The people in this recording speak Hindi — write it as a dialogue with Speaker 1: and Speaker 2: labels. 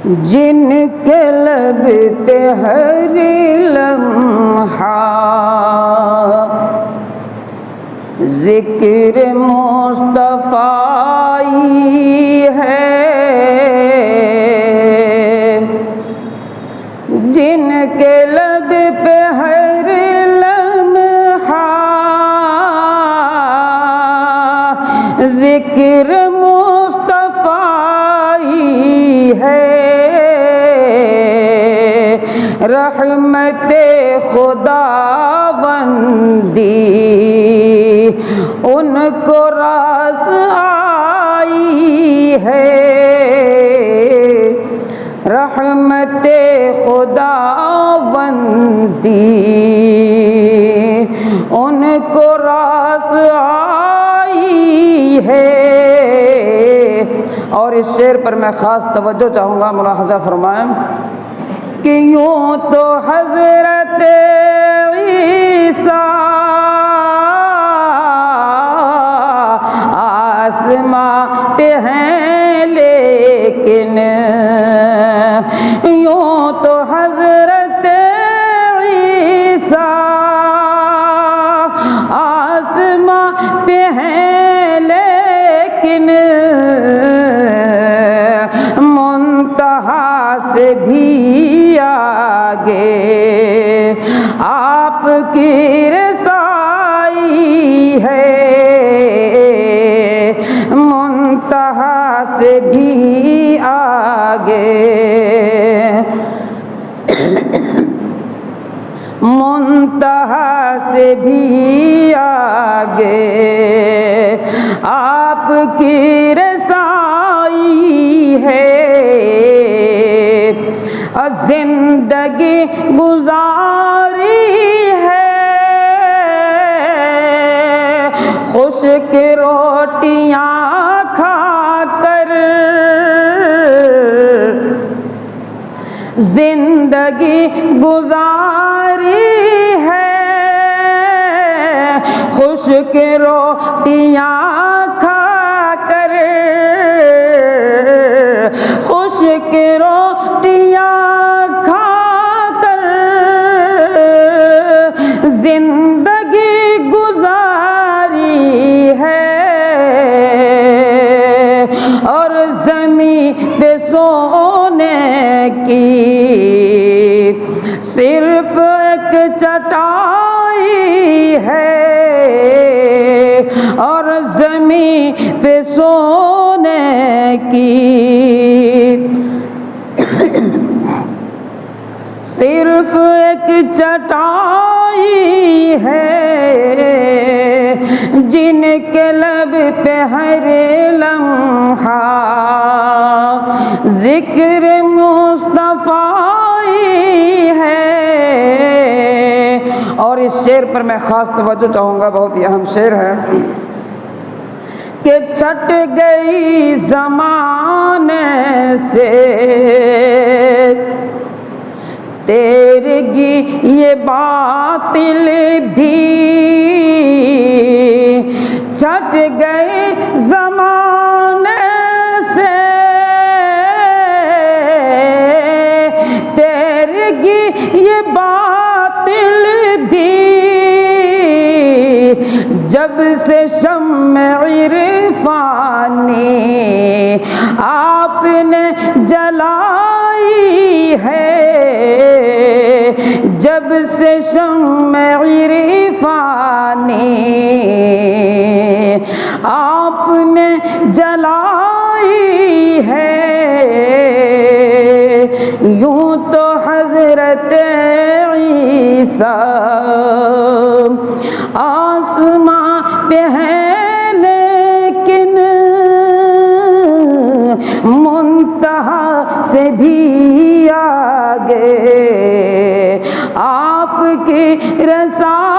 Speaker 1: जिनके लब पे हर लम्हा ज़िक्र मुस्तफ़ाई है, जिनके लब पे हर लम्हा ज़िक्र मुस्तफ़ाई है, रहमते खुदावंदी उनको रास आई है, रहमते खुदावंदी उनको रास आई है। और इस शेर पर मैं ख़ास तवज्जो चाहूँगा, मुलाहज़ा फरमाएं कि यूँ तो हज़रत ईसा आसमां पे हैं, लेकिन यूँ तो हज़रत ईसा आसमां पे हैं, लेकिन मुंतहा से भी आगे आपकी रसाई है, मुंतहा से भी आगे मुंतहा से भी आगे आपकी रसाई है। जिंदगी गुजारी है खुश्क रोटियां खाकर, जिंदगी गुजारी है खुश्क रोटियां खाकर, खुश्क रोटियां खाकर जिंदगी गुजारी है, और ज़मीं पे सोने की सिर्फ एक चटाई है, और ज़मीं पे सोने की सिर्फ एक चटाई है, जिनके लब पे हर लम्हा ज़िक्र मुस्तफ़ाई है। और इस शेर पर मैं ख़ास तवज्जो चाहूँगा, बहुत ही अहम शेर है कि छट गई ज़माने से तेरगी ये बातिल भी, छट गए ज़माने से तेरगी ये बातिल भी, जब से शम्म इरफानी आपने जलाई है, जब से शम्म इरफानी आपने जलाई है, यूँ तो हज़रत ईसा आसमां पे हैं, लेकिन मुंतहा से भी आगे आपकी रसा